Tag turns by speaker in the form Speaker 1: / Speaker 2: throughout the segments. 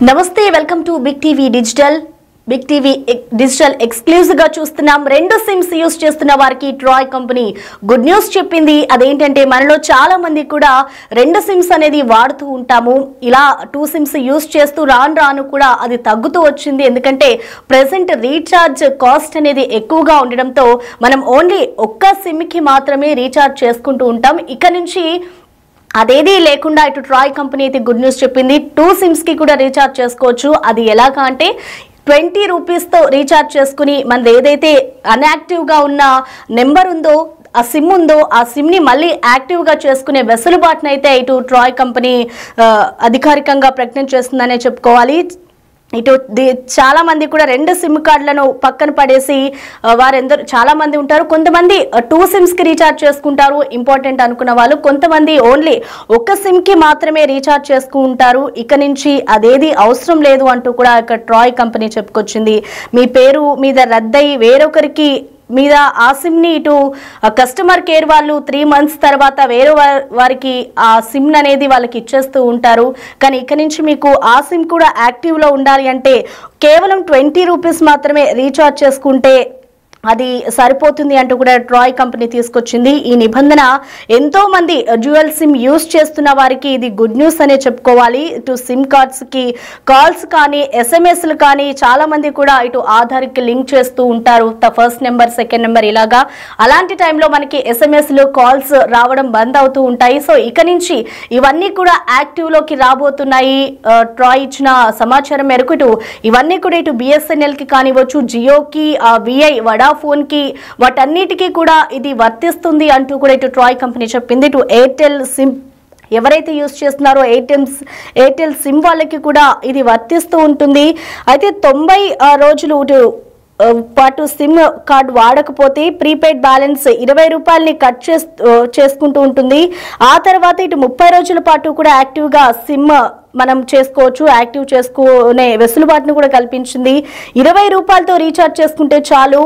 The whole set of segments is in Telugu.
Speaker 1: నమస్తే welcome to big TV digital exclusive గా చూస్తున్నాం. రెండు సిమ్స్ యూస్ చేస్తున్న వారికి ట్రాయ్ కంపెనీ గుడ్ న్యూస్ చెప్పింది. అదేంటంటే మనలో చాలా మంది కూడా రెండు సిమ్స్ అనేది వాడుతూ ఉంటాము. ఇలా 2 సిమ్స్ యూస్ చేస్తూ రాను కూడా అది తగ్గుతూ వచ్చింది. ఎందుకంటే ప్రెసెంట్ రీఛార్జ్ కాస్ట్ అనేది ఎక్కువగా ఉండడంతో మనం ఓన్లీ ఒక్క సిమ్ కి మాత్రమే రీఛార్జ్ చేసుకుంటూ ఉంటాం. ఇక నుంచి అదేది లేకుండా ఇటు ట్రాయ్ కంపెనీ అయితే గుడ్ న్యూస్ చెప్పింది. 2 సిమ్స్ కి కూడా రీఛార్జ్ చేసుకోవచ్చు. అది ఎలాగా అంటే 20 రూపీస్తో రీఛార్జ్ చేసుకుని మనది ఏదైతే అన్యాక్టివ్గా ఉన్న నెంబర్ ఉందో ఆ సిమ్ ఉందో ఆ సిమ్ని మళ్ళీ యాక్టివ్గా చేసుకునే వెసులుబాటునైతే ఇటు ట్రాయ్ కంపెనీ అధికారికంగా ప్రకటన చేస్తుందనే చెప్పుకోవాలి. ఇటు చాలా మంది కూడా 2 సిమ్ కార్డులను పక్కన పడేసి వారెందరూ చాలా మంది ఉంటారు. కొంతమంది 2 సిమ్స్ కి రీఛార్జ్ చేసుకుంటారు ఇంపార్టెంట్ అనుకున్న వాళ్ళు. కొంతమంది ఓన్లీ ఒక సిమ్ కి మాత్రమే రీఛార్జ్ చేసుకుంటారు. ఇక నుంచి అదేది అవసరం లేదు అంటూ కూడా ఇక్కడ ట్రాయ్ కంపెనీ చెప్పుకొచ్చింది. మీ పేరు మీద రద్దై వేరొకరికి మీద ఆ సిమ్ని ఇటు కస్టమర్ కేర్ వాళ్ళు 3 మంత్స్ తర్వాత వేరే వారికి ఆ సిమ్ అనేది వాళ్ళకి ఇచ్చేస్తూ ఉంటారు. కానీ ఇక నుంచి మీకు ఆ సిమ్ కూడా యాక్టివ్లో ఉండాలి అంటే కేవలం 20 రూపీస్ మాత్రమే రీఛార్జ్ చేసుకుంటే అది సరిపోతుంది అంటూ కూడా ట్రాయ్ కంపెనీ తీసుకొచ్చింది. ఈ నిబంధన ఎంతో మంది డ్యూయల్ సిమ్ యూస్ చేస్తున్న వారికి ఇది గుడ్ న్యూస్ అనే చెప్పుకోవాలి. ఇటు సిమ్ కార్డ్స్ కి కాల్స్ కానీ ఎస్ఎంఎస్లు కానీ చాలా మంది కూడా ఇటు ఆధార్కి లింక్ చేస్తూ ఉంటారు. ఫస్ట్ నెంబర్ సెకండ్ నెంబర్ ఇలాగా. అలాంటి టైంలో మనకి ఎస్ఎంఎస్లు కాల్స్ రావడం బంద్ అవుతూ ఉంటాయి. సో ఇక నుంచి ఇవన్నీ కూడా యాక్టివ్లోకి రాబోతున్నాయి. ట్రాయ్ ఇచ్చిన సమాచారం మేరకు ఇవన్నీ కూడా ఇటు బిఎస్ఎన్ఎల్ కి కానివ్వచ్చు, జియోకి, విఐ ఫోన్ కి వాటన్నిటికీ కూడా ఇది వర్తిస్తుంది అంటూ కూడా ఇటు ట్రాయ్ కంపెనీ చెప్పింది. ఇటు ఎయిర్టెల్ సిమ్ ఎవరైతే యూజ్ చేస్తున్నారో ఎయిర్టెల్ సిమ్ వాళ్ళకి కూడా ఇది వర్తిస్తూ ఉంటుంది. అయితే 90 రోజులు పాటు సిమ్ కార్డు వాడకపోతే ప్రీపెయిడ్ బ్యాలెన్స్ 20 రూపాయలని కట్ చేసుకుంటూ ఉంటుంది. ఆ తర్వాత ఇటు 30 రోజుల పాటు కూడా యాక్టివ్గా సిమ్ మనం చేసుకోవచ్చు. యాక్టివ్ చేసుకునే వెసులుబాటును కూడా కల్పించింది. 20 రూపాయలతో రీఛార్జ్ చేసుకుంటే చాలు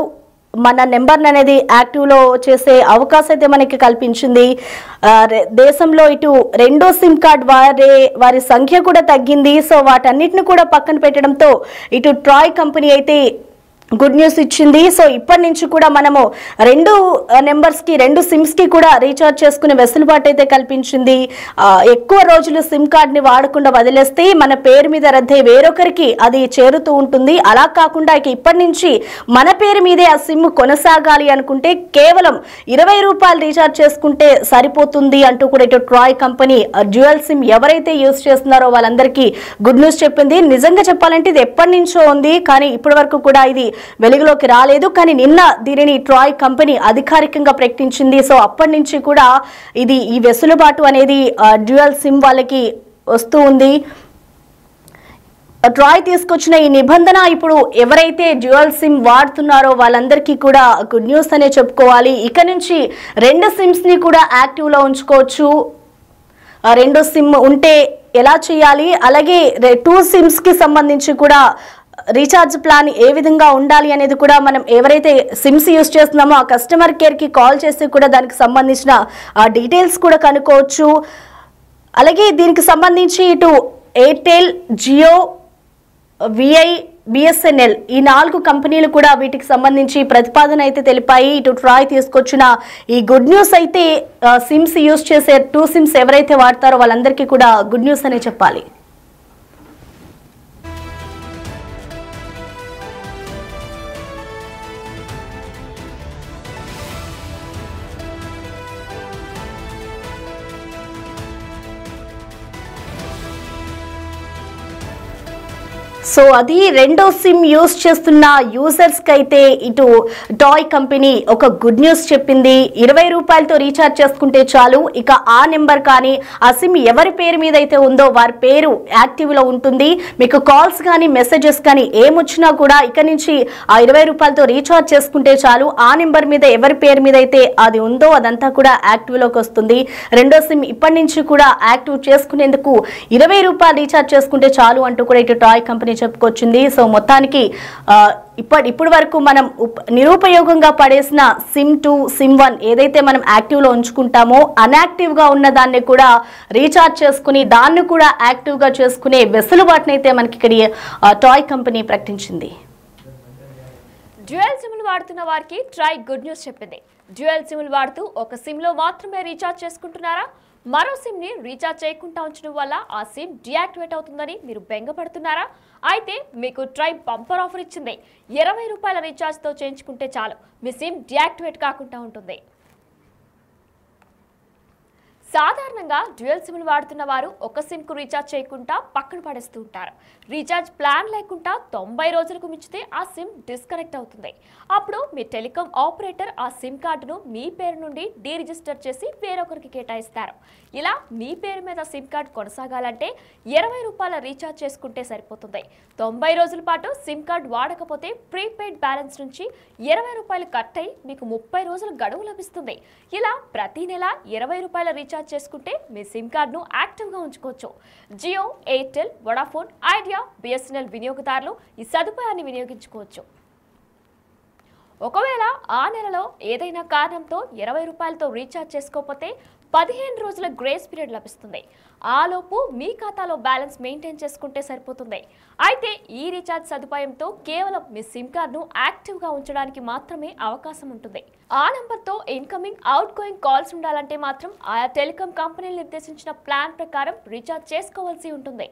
Speaker 1: మన నెంబర్ అనేది యాక్టివ్లో చేసే అవకాశం అయితే మనకి కల్పించింది. దేశంలో ఇటు 2వ సిమ్ కార్డ్ వారి సంఖ్య కూడా తగ్గింది. సో వాటన్నిటిని కూడా పక్కన పెట్టడంతో ఇటు ట్రాయ్ కంపెనీ అయితే గుడ్ న్యూస్ ఇచ్చింది. సో ఇప్పటి నుంచి కూడా మనము 2 నెంబర్స్కి 2 సిమ్స్కి కూడా రీఛార్జ్ చేసుకునే వెసులుబాటు అయితే కల్పించింది. ఎక్కువ రోజులు సిమ్ కార్డ్ని వాడకుండా వదిలేస్తే మన పేరు మీద రద్దై వేరొకరికి అది చేరుతూ ఉంటుంది. అలా కాకుండా ఇప్పటి నుంచి మన పేరు మీదే ఆ సిమ్ కొనసాగాలి అనుకుంటే కేవలం 20 రూపాయలు రీఛార్జ్ చేసుకుంటే సరిపోతుంది అంటూ కూడా ఇటు ట్రాయ్ కంపెనీ డ్యూయల్ సిమ్ ఎవరైతే యూజ్ చేస్తున్నారో వాళ్ళందరికీ గుడ్ న్యూస్ చెప్పింది. నిజంగా చెప్పాలంటే ఇది ఎప్పటి నుంచో ఉంది, కానీ ఇప్పటి వరకు కూడా ఇది వెలుగులోకి రాలేదు. కానీ నిన్న దీనిని ట్రాయ్ కంపెనీ అధికారికంగా ప్రకటించింది. సో అప్పటి నుంచి కూడా ఈ వెసులుబాటు అనేది డ్యూయల్ సిమ్ వాళ్ళకి వస్తూ ఉంది. ట్రాయ్ తీసుకొచ్చిన ఈ నిబంధన ఇప్పుడు ఎవరైతే డ్యూయల్ సిమ్ వాడుతున్నారో వాళ్ళందరికీ కూడా గుడ్ న్యూస్ అనే చెప్పుకోవాలి. ఇక నుంచి 2 సిమ్స్ని కూడా యాక్టివ్లో ఉంచుకోవచ్చు. 2 సిమ్ ఉంటే ఎలా చేయాలి, అలాగే 2 సిమ్స్కి సంబంధించి కూడా రీఛార్జ్ ప్లాన్ ఏ విధంగా ఉండాలి అనేది కూడా మనం ఎవరైతే సిమ్స్ యూజ్ చేస్తున్నామో ఆ కస్టమర్ కేర్కి కాల్ చేసి కూడా దానికి సంబంధించిన డీటెయిల్స్ కూడా కనుక్కోవచ్చు. అలాగే దీనికి సంబంధించి ఇటు ఎయిర్టెల్, జియో, విఐ, బిఎస్ఎన్ఎల్ ఈ 4 కంపెనీలు కూడా వీటికి సంబంధించి ప్రతిపాదన అయితే తెలిపాయి. ఇటు ట్రాయ్ తీసుకొచ్చిన ఈ గుడ్ న్యూస్ అయితే సిమ్స్ యూజ్ చేసే 2 సిమ్స్ ఎవరైతే వాడతారో వాళ్ళందరికీ కూడా గుడ్ న్యూస్ అనే చెప్పాలి. సో అది 2వ సిమ్ యూజ్ చేస్తున్న యూజర్స్కి అయితే ఇటు టాయ్ కంపెనీ ఒక గుడ్ న్యూస్ చెప్పింది. 20 రూపాయలతో రీఛార్జ్ చేసుకుంటే చాలు. ఇక ఆ నెంబర్ కానీ ఆ సిమ్ ఎవరి పేరు మీద అయితే ఉందో వారి పేరు యాక్టివ్లో ఉంటుంది. మీకు కాల్స్ కానీ మెసేజెస్ కానీ ఏమొచ్చినా కూడా ఇక నుంచి ఆ 20 రూపాయలతో రీఛార్జ్ చేసుకుంటే చాలు. ఆ నెంబర్ మీద ఎవరి పేరు మీద అయితే అది ఉందో అదంతా కూడా యాక్టివ్లోకి వస్తుంది. 2వ సిమ్ ఇప్పటి నుంచి కూడా యాక్టివ్ చేసుకునేందుకు 20 రూపాయలు రీఛార్జ్ చేసుకుంటే చాలు అంటూ కూడా ఇటు టాయ్ కంపెనీ చెప్పుకొచ్చింది. సో మొత్తానికి ఇప్పటి వరకు మనం నిరుపయోగంగా పడేసిన SIM2 SIM1 ఏదైతే మనం యాక్టివ్లో ఉంచుకుంటామో అన్యాక్టివ్గా ఉన్న దాన్ని కూడా రీఛార్జ్ చేసుకుని దాన్ని కూడా యాక్టివ్గా చేసుకునే వెసులుబాటునైతే మనకి ఇక్కడ టాయ్ కంపెనీ ప్రకటించింది.
Speaker 2: డ్యూయల్ సిమ్లు వాడుతున్న వారికి ట్రై గుడ్ న్యూస్ చెప్పింది. డ్యూయల్ సిమ్లు వాడుతూ ఒక సిమ్లో మాత్రమే రీఛార్జ్ చేసుకుంటున్నారా? మరో సిమ్ని రీఛార్జ్ చేయకుండా ఉంచడం వల్ల ఆ సిమ్ డియాక్టివేట్ అవుతుందని మీరు బెంగపడుతున్నారా? అయితే మీకు ట్రై బంపర్ ఆఫర్ ఇచ్చింది. 20 రూపాయల రీఛార్జ్తో చేయించుకుంటే చాలు మీ సిమ్ డియాక్టివేట్ కాకుండా ఉంటుంది. సాధారణంగా డ్యూయల్ సిమ్లు వాడుతున్న వారు ఒక సిమ్కు రీఛార్జ్ చేయకుండా పక్కన పడేస్తూ ఉంటారు. రీఛార్జ్ ప్లాన్ లేకుండా 90 రోజులకు మించితే ఆ సిమ్ డిస్కనెక్ట్ అవుతుంది. అప్పుడు మీ టెలికాం ఆపరేటర్ ఆ సిమ్ కార్డును మీ పేరు నుండి డీరిజిస్టర్ చేసి వేరొకరికి కేటాయిస్తారు. ఇలా మీ పేరు మీద సిమ్ కార్డు కొనసాగాలంటే 20 రూపాయల రీఛార్జ్ చేసుకుంటే సరిపోతుంది. 90 రోజుల పాటు సిమ్ కార్డు వాడకపోతే ప్రీపెయిడ్ బ్యాలెన్స్ నుంచి 20 రూపాయలు కట్ అయి మీకు 30 రోజుల గడువు లభిస్తుంది. ఇలా ప్రతి నెల 20 రూపాయల రీఛార్జ్ చేసుకుంటే మీ సిమ్ కార్డును యాక్టివ్గా ఉంచుకోవచ్చు. Jio, Airtel, Vodafone, Idea, BSNL వినియోగదారులు ఈ సదుపాయాన్ని వినియోగించుకోవచ్చు. ఒకవేళ ఆ నెలలో ఏదైనా కారణంతో 20 రూపాయలతో రీఛార్జ్ చేసుకోకపోతే 15 రోజుల గ్రేస్ పీరియడ్ లభిస్తుంది. ఆలోపు మీ ఖాతాలో బ్యాలెన్స్ మెయింటైన్ చేసుకుంటే సరిపోతుంది. అయితే ఈ రీఛార్జ్ సదుపాయంతో కేవలం మీ సిమ్ కార్డును యాక్టివ్గా ఉంచడానికి మాత్రమే అవకాశం ఉంటుంది. ఆ నంబర్తో ఇన్కమింగ్, అవుట్ గోయింగ్ కాల్స్ ఉండాలంటే మాత్రం ఆయా టెలికాం కంపెనీలు నిర్దేశించిన ప్లాన్ ప్రకారం రీఛార్జ్ చేసుకోవాల్సి ఉంటుంది.